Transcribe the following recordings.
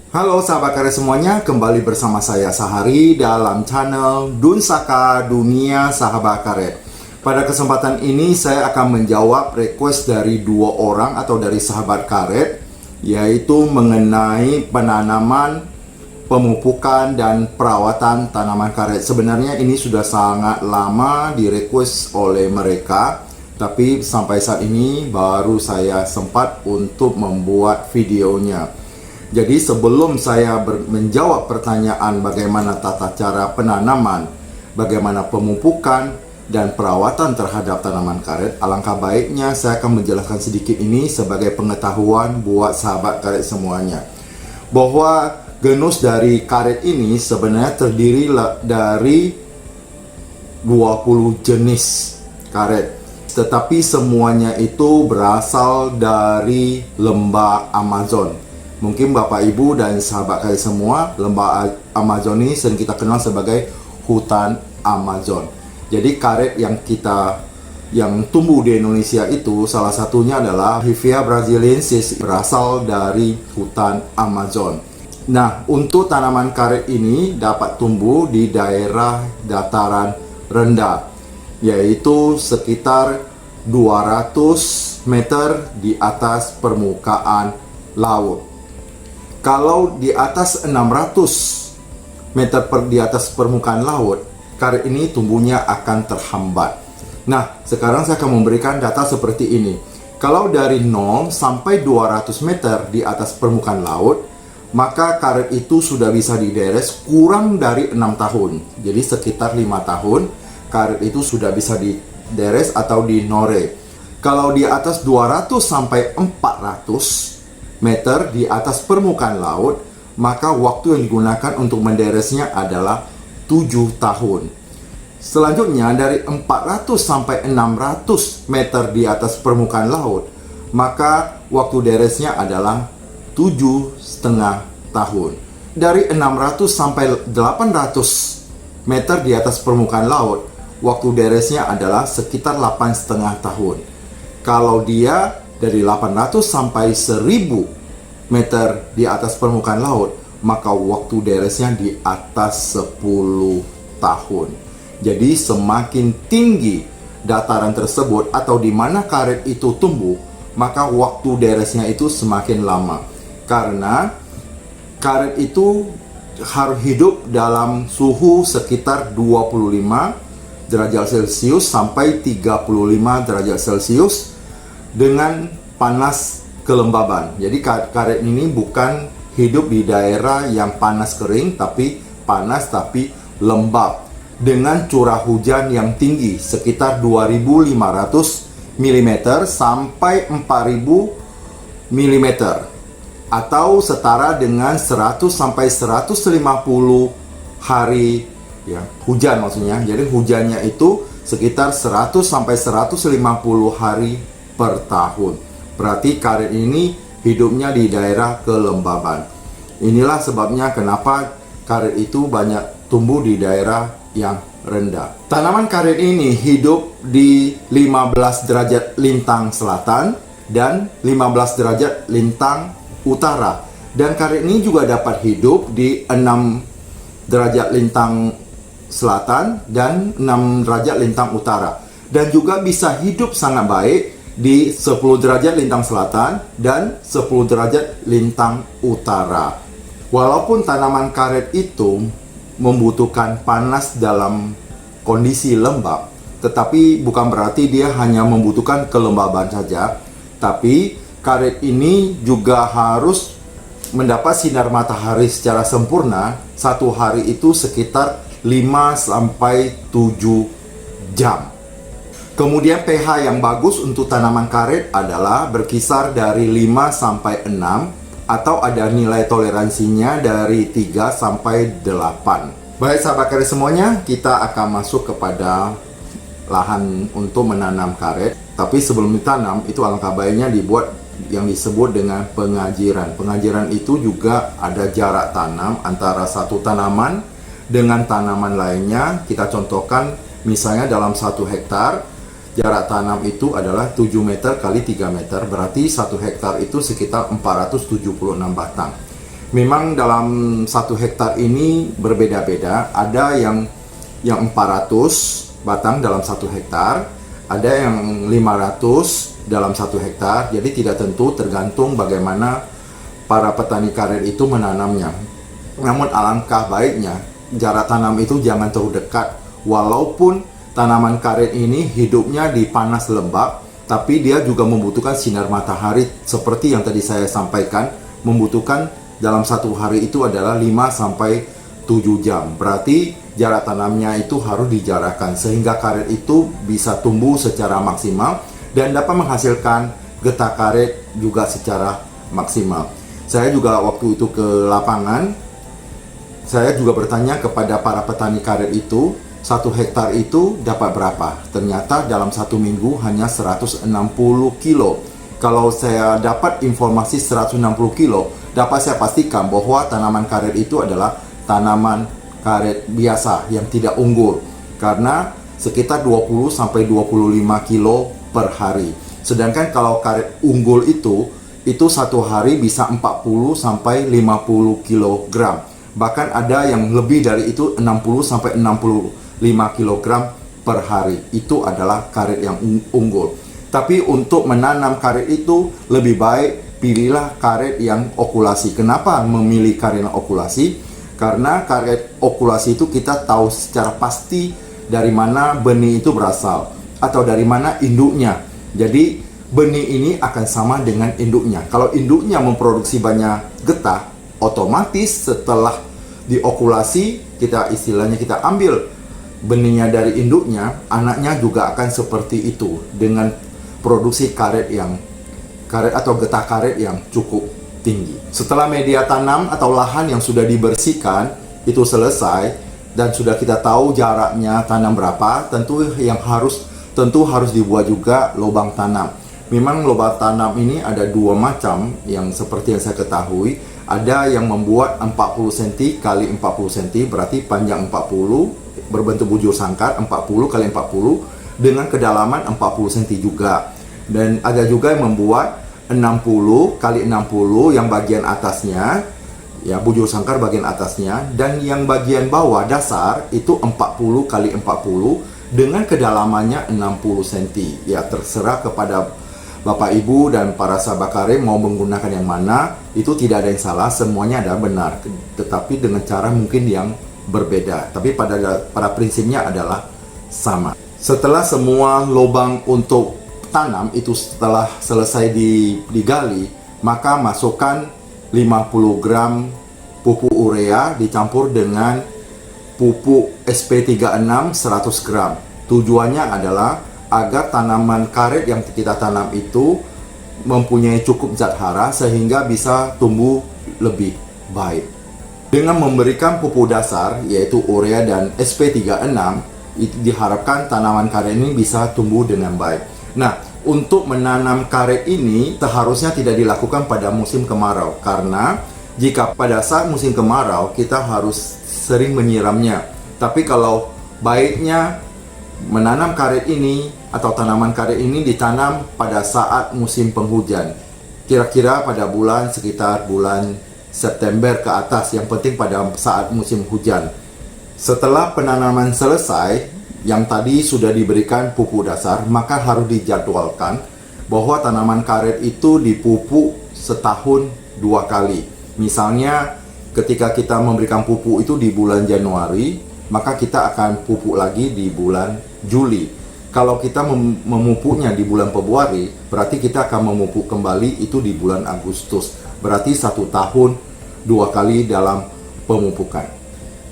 Halo sahabat karya semuanya, kembali bersama saya Sahari dalam channel Dunsaka Dunia Sahabat Karet. Pada kesempatan ini saya akan menjawab request dari dua orang atau dari sahabat karet, yaitu mengenai penanaman, pemupukan, dan perawatan tanaman karet. Sebenarnya ini sudah sangat lama di request oleh mereka, tapi sampai saat ini baru saya sempat untuk membuat videonya. Jadi sebelum saya menjawab pertanyaan bagaimana tata cara penanaman, bagaimana pemupukan, dan perawatan terhadap tanaman karet, alangkah baiknya saya akan menjelaskan sedikit ini sebagai pengetahuan buat sahabat karet semuanya. Bahwa genus dari karet ini sebenarnya terdiri dari 20 jenis karet. Tetapi semuanya itu berasal dari lembah Amazon. Mungkin Bapak Ibu dan sahabat kalian semua, lembah Amazon ini sering kita kenal sebagai hutan Amazon. Jadi karet yang tumbuh di Indonesia itu salah satunya adalah Hevea brasiliensis, berasal dari hutan Amazon. Nah, untuk tanaman karet ini dapat tumbuh di daerah dataran rendah, yaitu sekitar 200 meter di atas permukaan laut. Kalau di atas 600 meter di atas permukaan laut, karet ini tumbuhnya akan terhambat. Nah, sekarang saya akan memberikan data seperti ini. Kalau dari 0 sampai 200 meter di atas permukaan laut, maka karet itu sudah bisa dideres kurang dari 6 tahun. Jadi sekitar 5 tahun, karet itu sudah bisa dideres atau dinore. Kalau di atas 200 sampai 400 meter di atas permukaan laut, maka waktu yang digunakan untuk menderesnya adalah 7 tahun. Selanjutnya dari 400 sampai 600 meter di atas permukaan laut, maka waktu deresnya adalah 7,5 tahun. Dari 600 sampai 800 meter di atas permukaan laut, waktu deresnya adalah sekitar 8,5 tahun. Kalau dia dari 800 sampai 1000 meter di atas permukaan laut, maka waktu deresnya di atas 10 tahun. Jadi semakin tinggi dataran tersebut atau di mana karet itu tumbuh, maka waktu deresnya itu semakin lama. Karena karet itu harus hidup dalam suhu sekitar 25 derajat Celcius sampai 35 derajat Celcius dengan panas kelembaban. Jadi karet ini bukan hidup di daerah yang panas kering, tapi panas tapi lembab, dengan curah hujan yang tinggi sekitar 2.500 mm sampai 4.000 mm, atau setara dengan 100 sampai 150 hari ya, hujan maksudnya. Jadi hujannya itu sekitar 100 sampai 150 hari per tahun. Berarti karet ini hidupnya di daerah kelembaban. Inilah sebabnya kenapa karet itu banyak tumbuh di daerah yang rendah. Tanaman karet ini hidup di 15 derajat lintang selatan dan 15 derajat lintang utara. Dan karet ini juga dapat hidup di 6 derajat lintang selatan dan 6 derajat lintang utara. Dan juga bisa hidup sangat baik di 10 derajat lintang selatan dan 10 derajat lintang utara. Walaupun tanaman karet itu membutuhkan panas dalam kondisi lembab, tetapi bukan berarti dia hanya membutuhkan kelembaban saja. Tapi karet ini juga harus mendapat sinar matahari secara sempurna. Satu hari itu sekitar 5 sampai 7 jam. Kemudian pH yang bagus untuk tanaman karet adalah berkisar dari 5 sampai 6, atau ada nilai toleransinya dari 3 sampai 8. Baik sahabat karet semuanya, kita akan masuk kepada lahan untuk menanam karet. Tapi sebelum ditanam, itu alangkah baiknya dibuat yang disebut dengan pengajiran. Pengajiran itu juga ada jarak tanam antara satu tanaman dengan tanaman lainnya. Kita contohkan misalnya dalam 1 hektar, jarak tanam itu adalah 7 meter kali 3 meter, berarti 1 hektar itu sekitar 476 batang. Memang dalam 1 hektar ini berbeda-beda. Ada yang 400 batang dalam 1 hektar, ada yang 500 dalam 1 hektar. Jadi tidak tentu, tergantung bagaimana para petani karet itu menanamnya. Namun alangkah baiknya jarak tanam itu jangan terlalu dekat. Walaupun tanaman karet ini hidupnya di panas lembab, tapi dia juga membutuhkan sinar matahari seperti yang tadi saya sampaikan, membutuhkan dalam 1 hari itu adalah 5-7 jam. Berarti jarak tanamnya itu harus dijarakkan sehingga karet itu bisa tumbuh secara maksimal dan dapat menghasilkan getah karet juga secara maksimal. Saya juga waktu itu ke lapangan, saya juga bertanya kepada para petani karet itu, 1 hektar itu dapat berapa? Ternyata dalam 1 minggu hanya 160 kilo. Kalau saya dapat informasi 160 kilo, dapat saya pastikan bahwa tanaman karet itu adalah tanaman karet biasa yang tidak unggul, karena sekitar 20-25 kilo per hari. Sedangkan kalau karet unggul itu 1 hari bisa 40-50 kilogram. Bahkan ada yang lebih dari itu, 60-65 kilogram per hari. Itu adalah karet yang unggul. Tapi untuk menanam karet itu lebih baik pilihlah karet yang okulasi. Kenapa memilih karet yang okulasi? Karena karet okulasi itu kita tahu secara pasti dari mana benih itu berasal atau dari mana induknya. Jadi benih ini akan sama dengan induknya. Kalau induknya memproduksi banyak getah, otomatis setelah diokulasi, kita ambil benihnya dari induknya, anaknya juga akan seperti itu dengan produksi karet atau getah karet yang cukup tinggi. Setelah media tanam atau lahan yang sudah dibersihkan itu selesai dan sudah kita tahu jaraknya tanam berapa, tentu harus dibuat juga lubang tanam. Memang lubang tanam ini ada 2 macam yang seperti yang saya ketahui. Ada yang membuat 40 cm kali 40 cm, berarti panjang 40, berbentuk bujur sangkar 40 kali 40 dengan kedalaman 40 cm juga. Dan ada juga yang membuat 60 kali 60 yang bagian atasnya, ya bujur sangkar bagian atasnya, dan yang bagian bawah dasar itu 40 kali 40 dengan kedalamannya 60 cm. Ya terserah kepada Bapak Ibu dan para sahabat karet mau menggunakan yang mana, itu tidak ada yang salah, semuanya ada benar, tetapi dengan cara mungkin yang berbeda, tapi pada prinsipnya adalah sama. Setelah semua lubang untuk tanam itu setelah selesai digali, maka masukkan 50 gram pupuk urea dicampur dengan pupuk SP36 100 gram. Tujuannya adalah agar tanaman karet yang kita tanam itu mempunyai cukup zat hara sehingga bisa tumbuh lebih baik. Dengan memberikan pupuk dasar yaitu urea dan SP36, itu diharapkan tanaman karet ini bisa tumbuh dengan baik. Nah, untuk menanam karet ini seharusnya tidak dilakukan pada musim kemarau, karena jika pada saat musim kemarau kita harus sering menyiramnya. Tapi kalau baiknya menanam karet ini atau tanaman karet ini ditanam pada saat musim penghujan, kira-kira pada sekitar bulan September ke atas, yang penting pada saat musim hujan. Setelah penanaman selesai, yang tadi sudah diberikan pupuk dasar, maka harus dijadwalkan bahwa tanaman karet itu dipupuk setahun 2 kali. Misalnya ketika kita memberikan pupuk itu di bulan Januari, maka kita akan pupuk lagi di bulan Juli. Kalau kita memupuknya di bulan Februari, berarti kita akan memupuk kembali itu di bulan Agustus. Berarti 1 tahun 2 kali dalam pemupukan.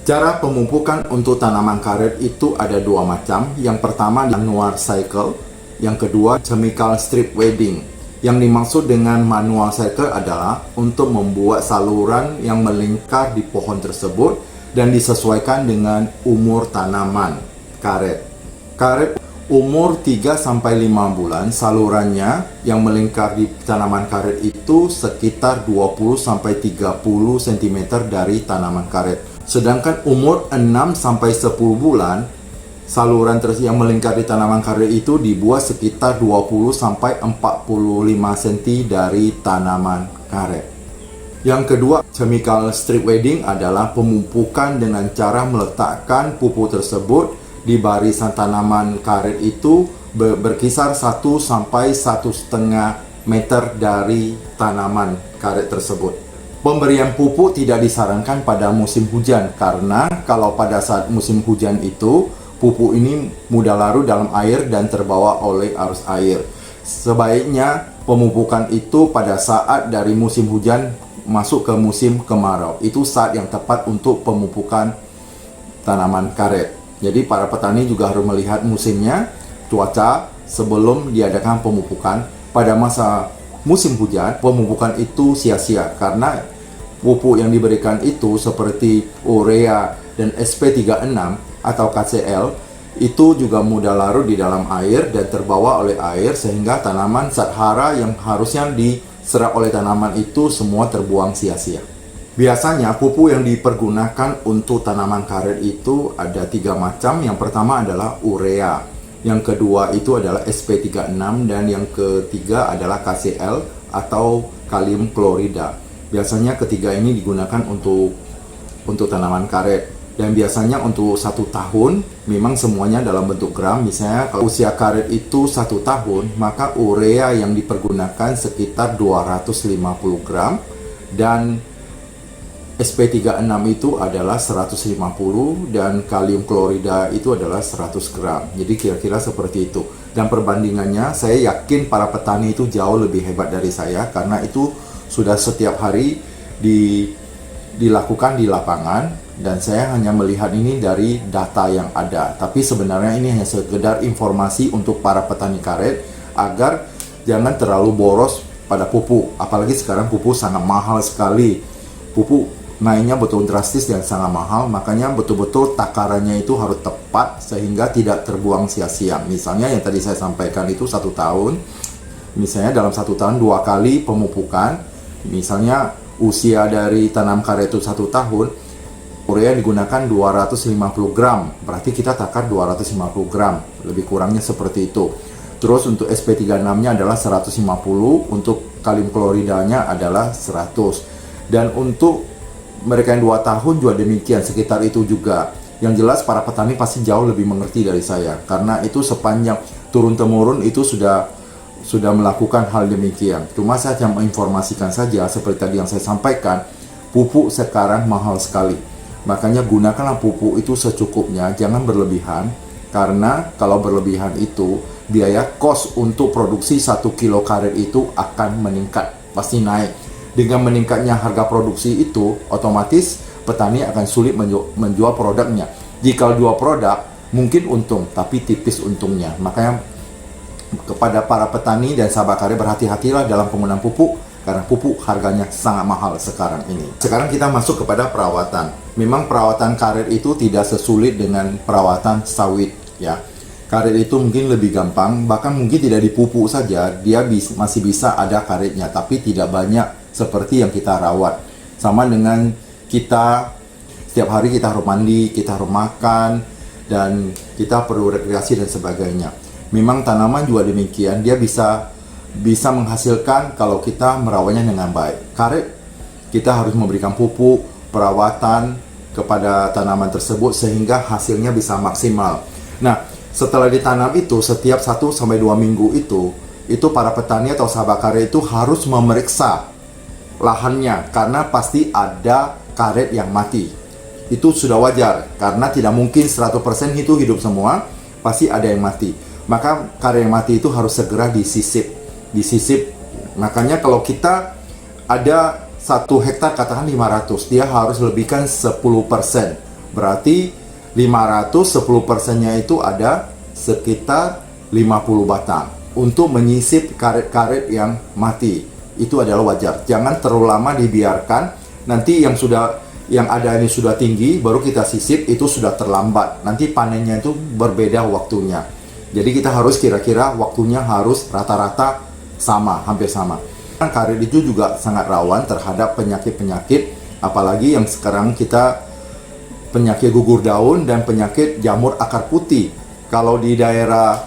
Cara pemupukan untuk tanaman karet itu ada 2 macam. Yang pertama manual cycle, yang kedua chemical strip weeding. Yang dimaksud dengan manual cycle adalah untuk membuat saluran yang melingkar di pohon tersebut dan disesuaikan dengan umur tanaman karet. Karet umur 3-5 bulan, salurannya yang melingkar di tanaman karet itu sekitar 20-30 cm dari tanaman karet. Sedangkan umur 6-10 bulan, saluran yang melingkar di tanaman karet itu dibuat sekitar 20-45 cm dari tanaman karet. Yang kedua, chemical strip weeding adalah pemupukan dengan cara meletakkan pupuk tersebut di barisan tanaman karet itu berkisar 1 sampai 1,5 meter dari tanaman karet tersebut. Pemberian pupuk tidak disarankan pada musim hujan karena kalau pada saat musim hujan itu pupuk ini mudah larut dalam air dan terbawa oleh arus air. Sebaiknya pemupukan itu pada saat dari musim hujan masuk ke musim kemarau. Itu saat yang tepat untuk pemupukan tanaman karet. Jadi para petani juga harus melihat musimnya, cuaca sebelum diadakan pemupukan. Pada masa musim hujan, pemupukan itu sia-sia karena pupuk yang diberikan itu seperti urea dan SP36 atau KCL itu juga mudah larut di dalam air dan terbawa oleh air sehingga tanaman zat hara yang harusnya diserap oleh tanaman itu semua terbuang sia-sia. Biasanya pupuk yang dipergunakan untuk tanaman karet itu ada 3 macam. Yang pertama adalah urea, yang kedua itu adalah SP36, dan yang ketiga adalah KCL atau kalium klorida. Biasanya ketiga ini digunakan untuk tanaman karet. Dan biasanya untuk 1 tahun memang semuanya dalam bentuk gram. Misalnya kalau usia karet itu 1 tahun, maka urea yang dipergunakan sekitar 250 gram dan SP36 itu adalah 150 dan kalium klorida itu adalah 100 gram. Jadi kira-kira seperti itu. Dan perbandingannya saya yakin para petani itu jauh lebih hebat dari saya karena itu sudah setiap hari dilakukan di lapangan. Dan saya hanya melihat ini dari data yang ada. Tapi sebenarnya ini hanya sekedar informasi untuk para petani karet agar jangan terlalu boros pada pupuk. Apalagi sekarang pupuk sangat mahal sekali. Pupuk naiknya betul drastis dan sangat mahal. Makanya betul-betul takarannya itu harus tepat sehingga tidak terbuang sia-sia. Misalnya yang tadi saya sampaikan itu 1 tahun. Misalnya dalam 1 tahun 2 kali pemupukan. Misalnya usia dari tanam karet itu 1 tahun. Urea digunakan 250 gram, berarti kita takar 250 gram, lebih kurangnya seperti itu. Terus untuk SP36-nya adalah 150, untuk kalium kloridanya adalah 100. Dan untuk mereka yang 2 tahun juga demikian, sekitar itu juga. Yang jelas para petani pasti jauh lebih mengerti dari saya, karena itu sepanjang turun-temurun itu sudah melakukan hal demikian. Cuma saya hanya menginformasikan saja, seperti tadi yang saya sampaikan, pupuk sekarang mahal sekali. Makanya gunakanlah pupuk itu secukupnya, jangan berlebihan. Karena kalau berlebihan itu, biaya kos untuk produksi 1 kilo karet itu akan meningkat, pasti naik. Dengan meningkatnya harga produksi itu, otomatis petani akan sulit menjual produknya. Jika jual produk, mungkin untung, tapi tipis untungnya. Makanya kepada para petani dan sahabat karet, berhati-hatilah dalam penggunaan pupuk, karena pupuk harganya sangat mahal sekarang ini. Sekarang kita masuk kepada perawatan. Memang perawatan karet itu tidak sesulit dengan perawatan sawit ya. Karet itu mungkin lebih gampang, bahkan mungkin tidak dipupuk saja, dia masih bisa ada karetnya, tapi tidak banyak seperti yang kita rawat. Sama dengan kita setiap hari kita harus mandi, kita harus makan, dan kita perlu rekreasi dan sebagainya. Memang tanaman juga demikian, dia bisa menghasilkan kalau kita merawatnya dengan baik. Karet kita harus memberikan pupuk, perawatan kepada tanaman tersebut sehingga hasilnya bisa maksimal. Nah, setelah ditanam itu setiap 1-2 minggu itu para petani atau sahabat karet itu harus memeriksa lahannya karena pasti ada karet yang mati. Itu sudah wajar karena tidak mungkin 100% itu hidup semua, pasti ada yang mati. Maka karet yang mati itu harus segera disisip. Makanya kalau kita ada 1 hektar katakan 500, dia harus lebihkan 10%. Berarti 500, 10%-nya itu ada sekitar 50 batang untuk menyisip karet-karet yang mati. Itu adalah wajar. Jangan terlalu lama dibiarkan. Nanti yang ada ini sudah tinggi, baru kita sisip, itu sudah terlambat. Nanti panennya itu berbeda waktunya. Jadi kita harus kira-kira waktunya harus rata-rata sama, hampir sama. Karet itu juga sangat rawan terhadap penyakit-penyakit, apalagi yang sekarang kita penyakit gugur daun dan penyakit jamur akar putih. Kalau di daerah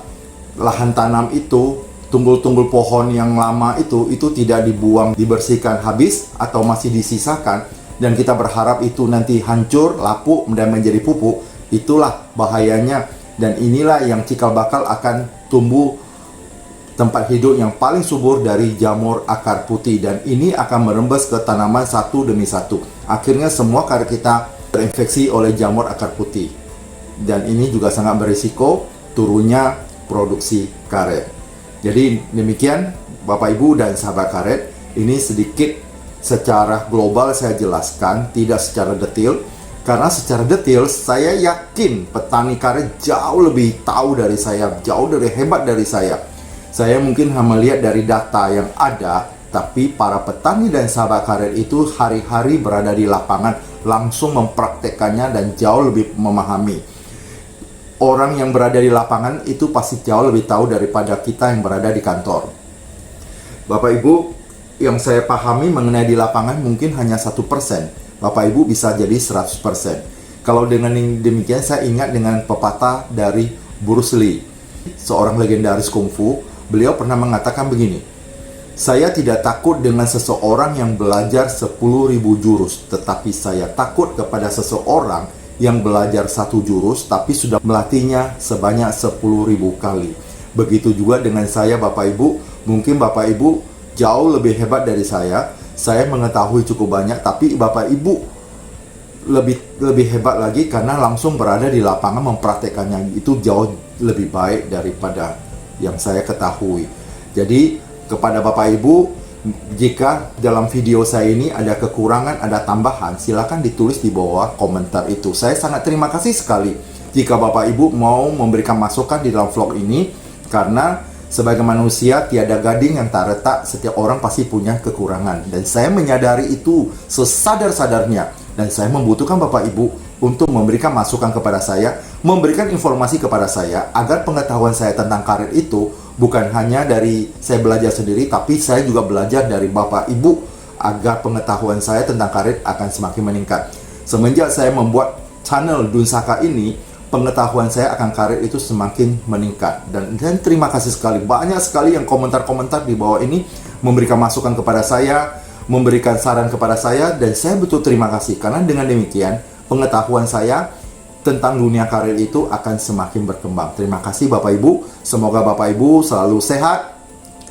lahan tanam itu tunggul-tunggul pohon yang lama itu tidak dibuang, dibersihkan habis atau masih disisakan, dan kita berharap itu nanti hancur, lapuk, dan menjadi pupuk, itulah bahayanya. Dan inilah yang cikal bakal akan tumbuh tempat hidup yang paling subur dari jamur akar putih, dan ini akan merembes ke tanaman satu demi satu. Akhirnya semua karet kita terinfeksi oleh jamur akar putih, dan ini juga sangat berisiko turunnya produksi karet. Jadi demikian Bapak Ibu dan sahabat karet, ini sedikit secara global saya jelaskan, tidak secara detail. Karena secara detail saya yakin petani karet jauh lebih tahu dari saya, jauh lebih hebat dari saya. Saya mungkin hanya melihat dari data yang ada, tapi para petani dan sahabat karet itu hari-hari berada di lapangan, langsung mempraktekannya dan jauh lebih memahami. Orang yang berada di lapangan itu pasti jauh lebih tahu daripada kita yang berada di kantor. Bapak Ibu, yang saya pahami mengenai di lapangan mungkin hanya 1%. Bapak Ibu bisa jadi 100%. Kalau dengan demikian saya ingat dengan pepatah dari Bruce Lee, seorang legendaris kungfu. Beliau pernah mengatakan begini, "Saya tidak takut dengan seseorang yang belajar 10.000 jurus, tetapi saya takut kepada seseorang yang belajar 1 jurus tapi sudah melatihnya sebanyak 10.000 kali." Begitu juga dengan saya Bapak Ibu. Mungkin Bapak Ibu jauh lebih hebat dari saya mengetahui cukup banyak, tapi Bapak Ibu lebih hebat lagi karena langsung berada di lapangan mempraktekannya. Itu jauh lebih baik daripada yang saya ketahui. Jadi kepada Bapak Ibu, jika dalam video saya ini ada kekurangan, ada tambahan, silakan ditulis di bawah komentar itu. Saya sangat terima kasih sekali jika Bapak Ibu mau memberikan masukan di dalam vlog ini, karena sebagai manusia tiada gading yang tak retak, setiap orang pasti punya kekurangan. Dan saya menyadari itu sesadar-sadarnya. Dan saya membutuhkan Bapak Ibu untuk memberikan masukan kepada saya, memberikan informasi kepada saya, agar pengetahuan saya tentang karet itu bukan hanya dari saya belajar sendiri, tapi saya juga belajar dari Bapak Ibu, agar pengetahuan saya tentang karet akan semakin meningkat. Semenjak saya membuat channel Dunsaka ini, pengetahuan saya akan karet itu semakin meningkat. Dan terima kasih sekali, banyak sekali yang komentar-komentar di bawah ini memberikan masukan kepada saya, memberikan saran kepada saya, dan saya betul terima kasih. Karena dengan demikian pengetahuan saya tentang dunia karet itu akan semakin berkembang. Terima kasih Bapak Ibu. Semoga Bapak Ibu selalu sehat,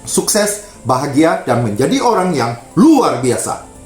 sukses, bahagia, dan menjadi orang yang luar biasa.